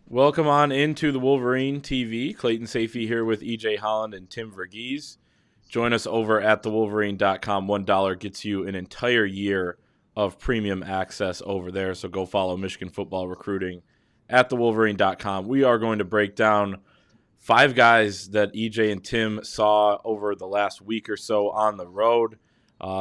Welcome on into the Wolverine TV. Clayton Safey here with EJ Holland and Tim Verghese. Join us over at thewolverine.com. $1 gets you an entire year of premium access over there. So go follow Michigan football recruiting at thewolverine.com. We are going to break down 5 guys that EJ and Tim saw over the last week or so on the road.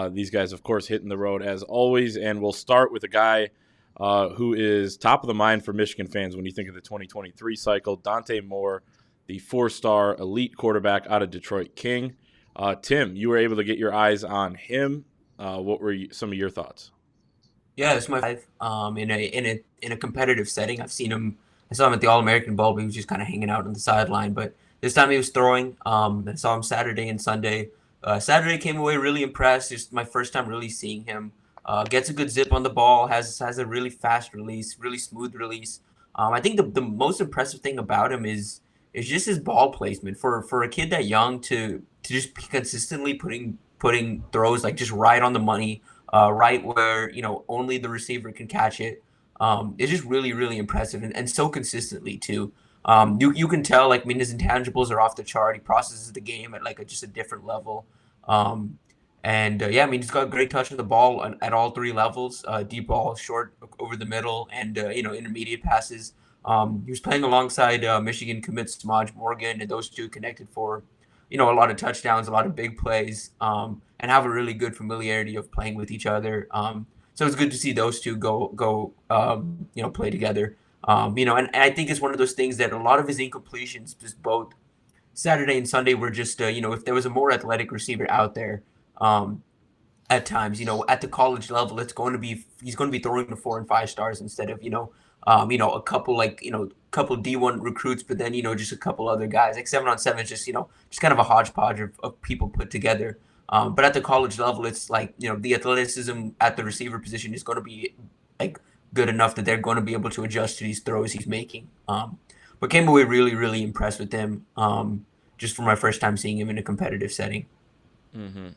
These guys, of course, hitting the road as always. And we'll start with a guy who is top of the mind for Michigan fans when you think of the 2023 cycle. Dante Moore, the 4-star elite quarterback out of Detroit King. Tim, you were able to get your eyes on him. What were some of your thoughts? Yeah, it's my five. In a competitive setting, I saw him at the All American Bowl, but he was just kind of hanging out on the sideline. But this time he was throwing. I saw him Saturday and Sunday. Saturday came away really impressed. Just my first time really seeing him. Gets a good zip on the ball. Has a really fast release, really smooth release. I think the most impressive thing about him is just his ball placement for a kid that young to just be consistently putting throws like just right on the money, right where only the receiver can catch it. It's just really really impressive and so consistently too. You can tell, like, I mean, his intangibles are off the chart. He processes the game at like just a different level. Um, yeah, I mean, he's got great touch of the ball at all three levels: deep ball, short over the middle, and intermediate passes. He was playing alongside Michigan commit Samaj Morgan, and those two connected for a lot of touchdowns, a lot of big plays, and have a really good familiarity of playing with each other. So it's good to see those two go play together. And I think it's one of those things that a lot of his incompletions, just both Saturday and Sunday, were just if there was a more athletic receiver out there, um, at times, at the college level, he's going to be throwing to 4 and 5 stars instead of a couple, like, couple D1 recruits, but then just a couple other guys. Like 7-on-7 is just kind of a hodgepodge of people put together. But at the college level, it's like the athleticism at the receiver position is going to be like good enough that they're going to be able to adjust to these throws he's making. But came away really really impressed with him. Just for my first time seeing him in a competitive setting. Mm-hmm.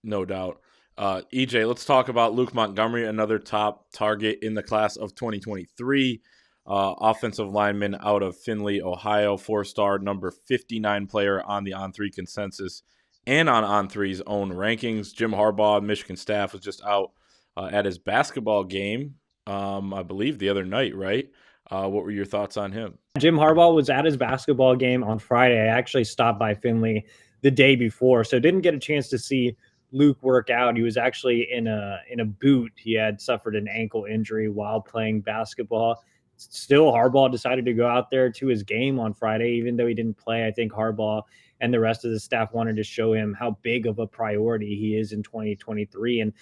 No doubt. EJ, let's talk about Luke Montgomery, another top target in the class of 2023. Offensive lineman out of Findlay, Ohio, 4-star, number 59 player on the On3 consensus and on On3's own rankings. Jim Harbaugh, Michigan staff, was just out at his basketball game, I believe, the other night, right? What were your thoughts on him? Jim Harbaugh was at his basketball game on Friday. I actually stopped by Findlay the day before, so didn't get a chance to see Luke work out. He was actually in a boot. He had suffered an ankle injury while playing basketball. Still, Harbaugh decided to go out there to his game on Friday, even though he didn't play. I think Harbaugh and the rest of the staff wanted to show him how big of a priority he is in 2023, and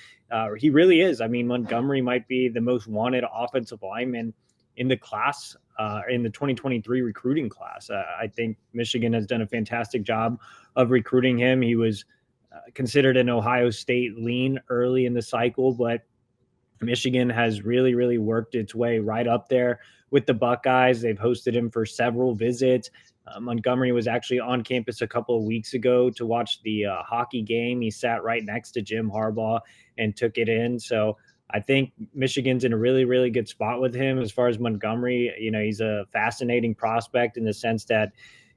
he really is. I mean, Montgomery might be the most wanted offensive lineman in the class, in the 2023 recruiting class. I think Michigan has done a fantastic job of recruiting him. He was considered an Ohio State lean early in the cycle, but Michigan has really, really worked its way right up there with the Buckeyes. They've hosted him for several visits. Montgomery was actually on campus a couple of weeks ago to watch the hockey game. He sat right next to Jim Harbaugh and took it in. So I think Michigan's in a really, really good spot with him. As far as Montgomery, he's a fascinating prospect in the sense that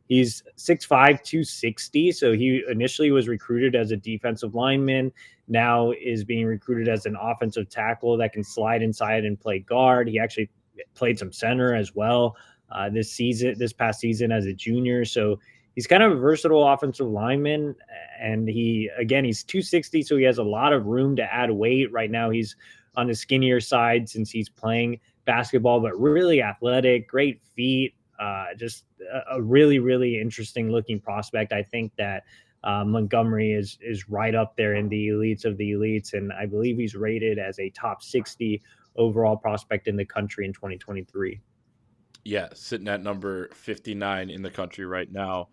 he's 6'5", 260. So he initially was recruited as a defensive lineman, now is being recruited as an offensive tackle that can slide inside and play guard. He actually played some center as well this past season as a junior. So he's kind of a versatile offensive lineman, and he's 260, so he has a lot of room to add weight. Right now he's on the skinnier side since he's playing basketball, but really athletic, great feet, just a really, really interesting looking prospect. I think that Montgomery is right up there in the elites of the elites, and I believe he's rated as a top 60 overall prospect in the country in 2023. Yeah, sitting at number 59 in the country right now.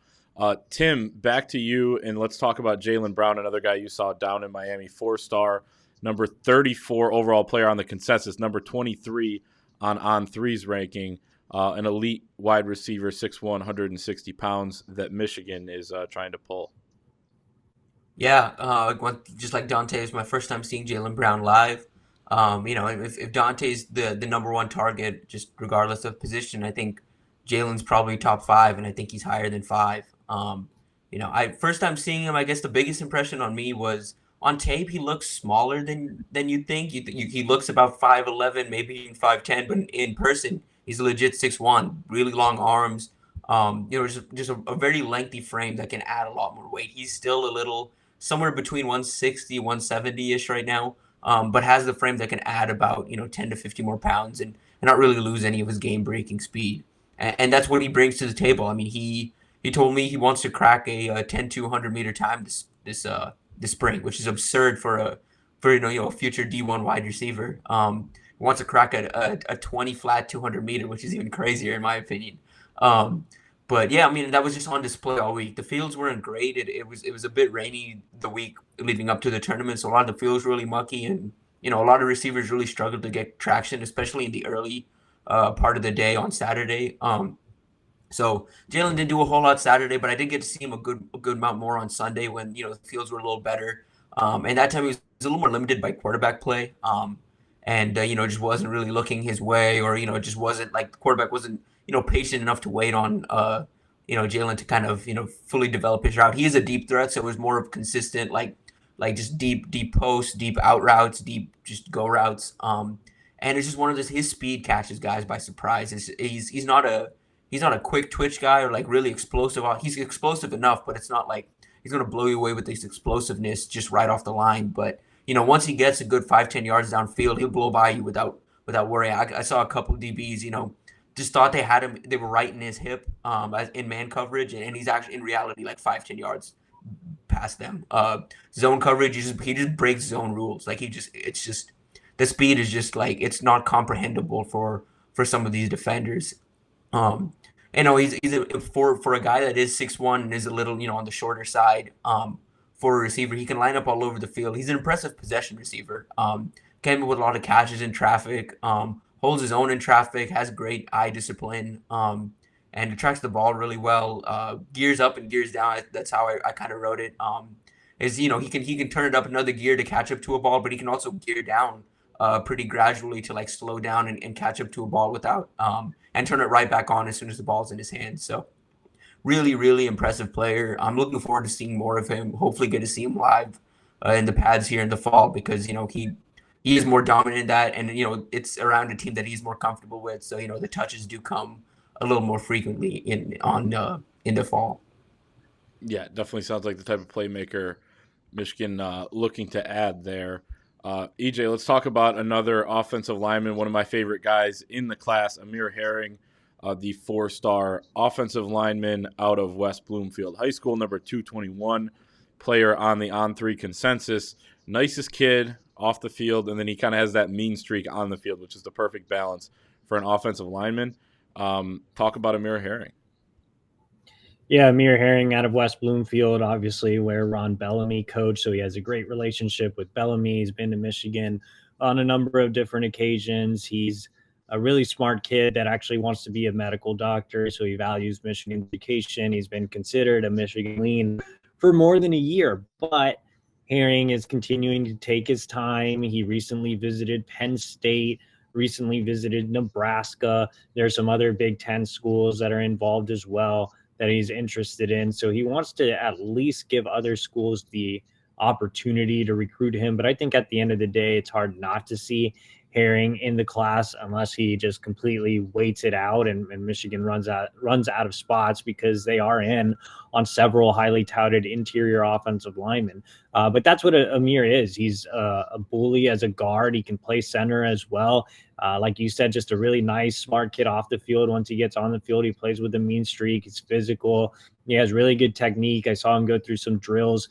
Tim, back to you, and let's talk about Jalen Brown, another guy you saw down in Miami, 4-star, number 34 overall player on the consensus, number 23 on three's ranking, an elite wide receiver, 6'1", 160 pounds that Michigan is trying to pull. Yeah, just like Dante, it was my first time seeing Jalen Brown live. If Dante's the number one target, just regardless of position, I think Jalen's probably top 5, and I think he's higher than 5. I first time seeing him, I guess the biggest impression on me was on tape. He looks smaller than you'd think. He looks about 5'11", maybe even 5'10", but in person, he's a legit 6'1", really long arms. Just a very lengthy frame that can add a lot more weight. He's still a little somewhere between 160, 170-ish right now, but has the frame that can add about 10 to 50 more pounds and not really lose any of his game-breaking speed. And that's what he brings to the table. I mean, he told me he wants to crack a 10 to 100 meter time this spring, which is absurd for a future D1 wide receiver. He wants to crack a 20 flat 200 meter, which is even crazier in my opinion. But yeah, I mean, that was just on display all week. The fields weren't great. It was a bit rainy the week leading up to the tournament, so a lot of the fields were really mucky, and a lot of receivers really struggled to get traction, especially in the early part of the day on Saturday. So Jalen didn't do a whole lot Saturday, but I did get to see him a good amount more on Sunday when the fields were a little better. And that time he was a little more limited by quarterback play. And just wasn't really looking his way, or it just wasn't like the quarterback wasn't patient enough to wait on Jalen to kind of fully develop his route. He is a deep threat, so it was more of consistent like just deep posts, deep out routes, deep just go routes. And it's just one of his speed catches guys by surprise. He's not a quick twitch guy or like really explosive. He's explosive enough, but it's not like he's going to blow you away with this explosiveness just right off the line. But once he gets a good 5-10 yards downfield, he'll blow by you without worry. I saw a couple of DBs, just thought they had him. They were right in his hip in man coverage, and he's actually in reality like 5-10 yards past them. Zone coverage, he just breaks zone rules. Like it's just the speed is just like it's not comprehensible for some of these defenders. He's for a guy that is 6'1" and is a little on the shorter side. For a receiver, he can line up all over the field. He's an impressive possession receiver. Came with a lot of catches in traffic. Holds his own in traffic. Has great eye discipline. And tracks the ball really well. Gears up and gears down. That's how I kind of wrote it. He can turn it up another gear to catch up to a ball, but he can also gear down pretty gradually to like slow down and catch up to a ball without and turn it right back on as soon as the ball's in his hands. So really, really impressive player. I'm looking forward to seeing more of him. Hopefully get to see him live in the pads here in the fall, because he is more dominant in that, and it's around a team that he's more comfortable with. So the touches do come a little more frequently in the fall. Yeah, definitely sounds like the type of playmaker Michigan looking to add there. EJ, let's talk about another offensive lineman, one of my favorite guys in the class, Amir Herring, the 4-star offensive lineman out of West Bloomfield High School, number 221, player on the On3 consensus. Nicest kid off the field, and then he kind of has that mean streak on the field, which is the perfect balance for an offensive lineman. Talk about Amir Herring. Yeah, Amir Herring out of West Bloomfield, obviously where Ron Bellamy coached, so he has a great relationship with Bellamy. He's been to Michigan on a number of different occasions. He's a really smart kid that actually wants to be a medical doctor, so he values Michigan education. He's been considered a Michigan lean for more than a year, but Herring is continuing to take his time. He recently visited Penn State, recently visited Nebraska. There's some other Big Ten schools that are involved as well that he's interested in. So he wants to at least give other schools the opportunity to recruit him. But I think at the end of the day, it's hard not to see Herring in the class unless he just completely waits it out and Michigan runs out of spots, because they are in on several highly touted interior offensive linemen. But that's what Amir is. He's a bully as a guard. He can play center as well. Like you said, just a really nice, smart kid off the field. Once he gets on the field, he plays with a mean streak. He's physical. He has really good technique. I saw him go through some drills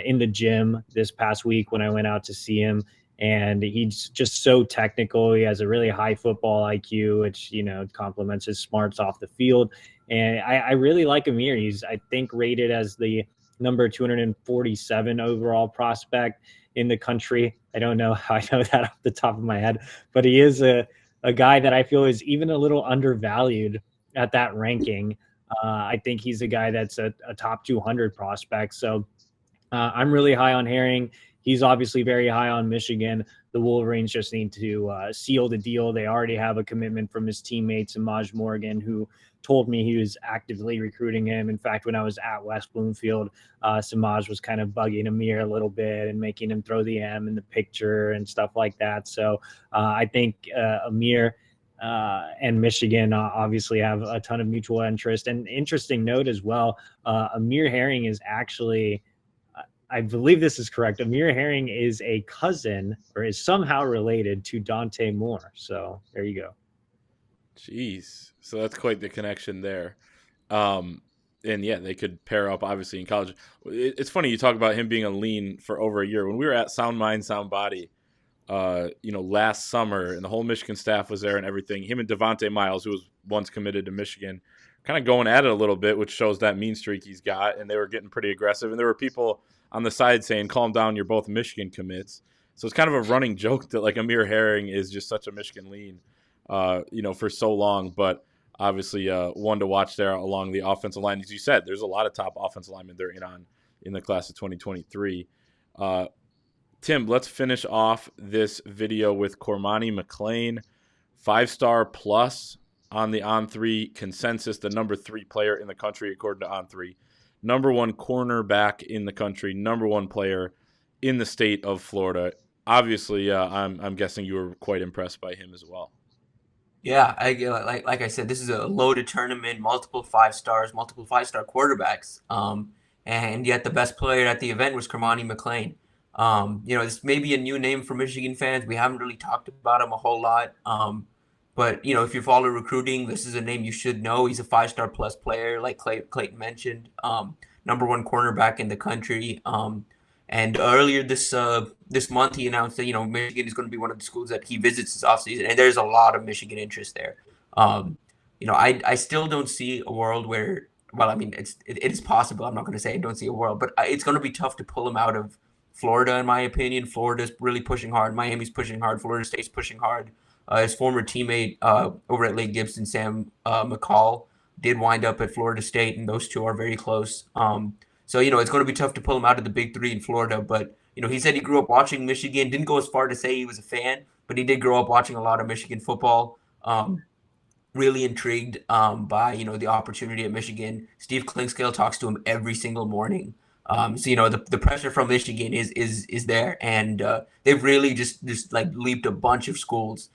in the gym this past week when I went out to see him. And he's just so technical. He has a really high football IQ, which, complements his smarts off the field. And I really like Amir. He's, I think, rated as the number 247 overall prospect in the country. I don't know how I know that off the top of my head, but he is a guy that I feel is even a little undervalued at that ranking. I think he's a guy that's a top 200 prospect. So I'm really high on Herring. he's obviously very high on Michigan. The Wolverines just need to seal the deal. They already have a commitment from his teammates, Amaj Morgan, who told me he was actively recruiting him. In fact, when I was at West Bloomfield, Samaj was kind of bugging Amir a little bit and making him throw the M in the picture and stuff like that. So I think Amir and Michigan obviously have a ton of mutual interest. And interesting note as well, Amir Herring is actually, I believe this is correct, Amir Herring is a cousin or is somehow related to Dante Moore. So there you go. Jeez. So that's quite the connection there. And yeah, they could pair up obviously in college. It's funny you talk about him being a lean for over a year. When we were at Sound Mind, Sound Body, last summer, and the whole Michigan staff was there and everything, him and Devontae Miles, who was once committed to Michigan, kind of going at it a little bit, which shows that mean streak he's got, and they were getting pretty aggressive. And there were people on the side saying, calm down, you're both Michigan commits. So it's kind of a running joke that like Amir Herring is just such a Michigan lean, for so long. But obviously one to watch there along the offensive line. As you said, there's a lot of top offensive linemen they're in the class of 2023. Tim, let's finish off this video with Cormani Mclean, 5-star plus on the On3 consensus, the number 3 player in the country according to On3, number 1 cornerback in the country, number 1 player in the state of Florida. Obviously, I'm guessing you were quite impressed by him as well. Yeah, like I said, this is a loaded tournament, multiple 5-star quarterbacks, and yet the best player at the event was Cormani Mclean. This may be a new name for Michigan fans. We haven't really talked about him a whole lot. But, if you follow recruiting, this is a name you should know. He's a 5-star plus player, like Clayton mentioned, number 1 cornerback in the country. And earlier this month, he announced that, Michigan is going to be one of the schools that he visits this offseason. And there's a lot of Michigan interest there. I still don't see a world where, it is possible. I'm not going to say I don't see a world, but it's going to be tough to pull him out of Florida, in my opinion. Florida's really pushing hard. Miami's pushing hard. Florida State's pushing hard. His former teammate over at Lake Gibson, Sam McCall, did wind up at Florida State, and those two are very close. So, it's going to be tough to pull him out of the big 3 in Florida. But, he said he grew up watching Michigan. Didn't go as far to say he was a fan, but he did grow up watching a lot of Michigan football. Really intrigued by, the opportunity at Michigan. Steve Clinkscale talks to him every single morning. So, the pressure from Michigan is there. And they've really just like leaped a bunch of schools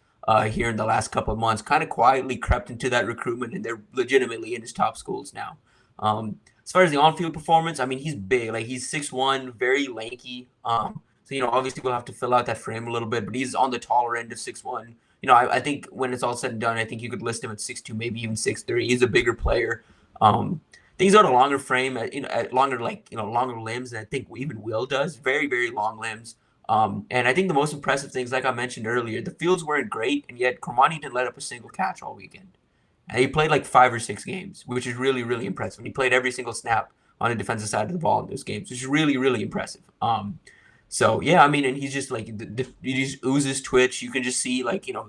here in the last couple of months, kind of quietly crept into that recruitment, and they're legitimately in his top schools now. As far as the on-field performance, he's big. Like, he's 6'1", very lanky. So, obviously we'll have to fill out that frame a little bit, but he's on the taller end of 6'1". I think when it's all said and done, I think you could list him at 6'2", maybe even 6'3". He's a bigger player. He's got a longer frame, longer limbs than I think even Will does. Very, very long limbs. And I think the most impressive things, like I mentioned earlier, the fields weren't great, and yet Cormani didn't let up a single catch all weekend. And he played like 5 or 6 games, which is really, really impressive. And he played every single snap on the defensive side of the ball in those games, which is really, really impressive. So yeah, and he's just like he just oozes twitch. You can just see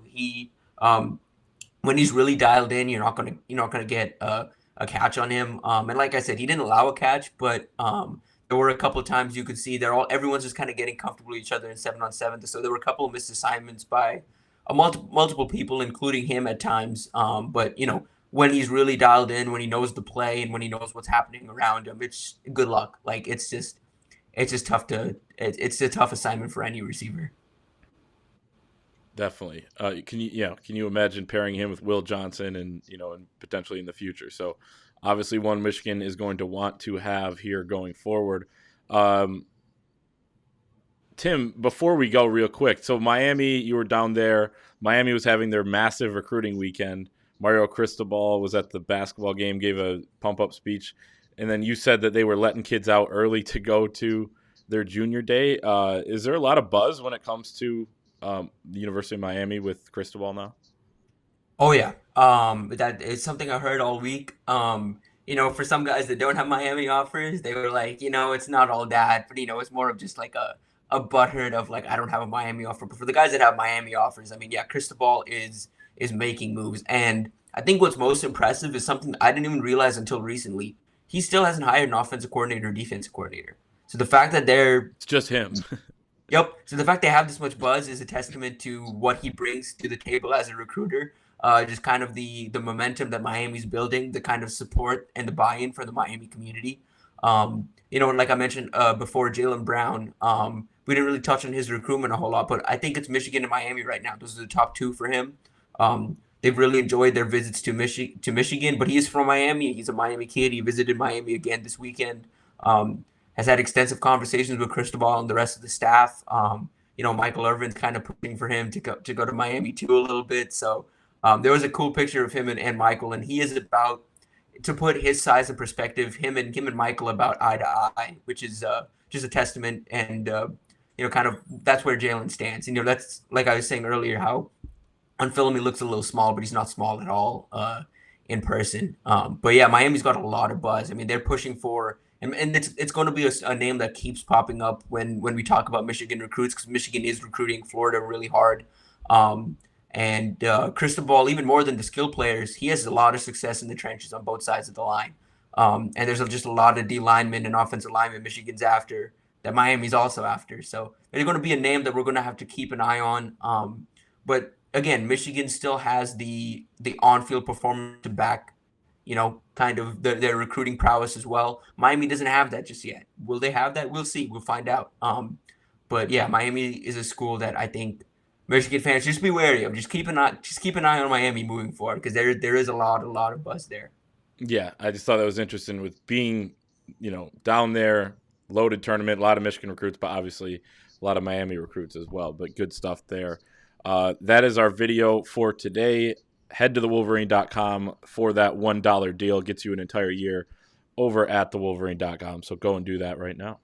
he when he's really dialed in, you're not gonna get a catch on him. And like I said, he didn't allow a catch, but there were a couple of times you could see everyone's just kind of getting comfortable with each other in 7-on-7. So there were a couple of missed assignments by multiple people, including him at times. But when he's really dialed in, when he knows the play, and when he knows what's happening around him, it's good luck. Like it's just tough it's a tough assignment for any receiver. Definitely. Can you imagine pairing him with Will Johnson and potentially in the future? So obviously one Michigan is going to want to have here going forward. Tim, before we go real quick, so Miami, you were down there. Miami was having their massive recruiting weekend. Mario Cristobal was at the basketball game, gave a pump-up speech. And then you said that they were letting kids out early to go to their junior day. Is there a lot of buzz when it comes to the University of Miami with Cristobal now? Oh, yeah. That is something I heard all week. For some guys that don't have Miami offers, they were like, it's not all that. But, it's more of just like a butthurt of like, I don't have a Miami offer. But for the guys that have Miami offers, Cristobal is making moves. And I think what's most impressive is something I didn't even realize until recently. He still hasn't hired an offensive coordinator or defensive coordinator. So the fact that it's just him. Yep. So the fact they have this much buzz is a testament to what he brings to the table as a recruiter. Just kind of the momentum that Miami's building, the kind of support and the buy-in for the Miami community. Like I mentioned before, Jalen Brown. We didn't really touch on his recruitment a whole lot, but I think it's Michigan and Miami right now. Those are the top two for him. They've really enjoyed their visits to Michigan, but he is from Miami. He's a Miami kid. He visited Miami again this weekend. Has had extensive conversations with Cristobal and the rest of the staff. Michael Irvin's kind of pushing for him to go to Miami too a little bit. So there was a cool picture of him and Michael, and he is about to put his size in perspective. Him and Michael about eye to eye, which is just a testament. And kind of that's where Jalen stands. That's like I was saying earlier, how on film he looks a little small, but he's not small at all in person. But yeah, Miami's got a lot of buzz. I mean, they're pushing for. And it's going to be a name that keeps popping up when we talk about Michigan recruits, because Michigan is recruiting Florida really hard. And Cristobal, even more than the skill players, he has a lot of success in the trenches on both sides of the line. And there's just a lot of D linemen and offensive linemen Michigan's after that Miami's also after. So they're going to be a name that we're going to have to keep an eye on. But again, Michigan still has the on-field performance to back kind of their recruiting prowess as well. Miami doesn't have that just yet. Will they have that? We'll see. We'll find out. But yeah, Miami is a school that I think Michigan fans just be wary of. Just keep an eye on Miami moving forward, because there is a lot of buzz there. Yeah, I just thought that was interesting with being, down there, loaded tournament, a lot of Michigan recruits, but obviously a lot of Miami recruits as well. But good stuff there. That is our video for today. Head to thewolverine.com for that $1 deal. Gets you an entire year over at thewolverine.com. So go and do that right now.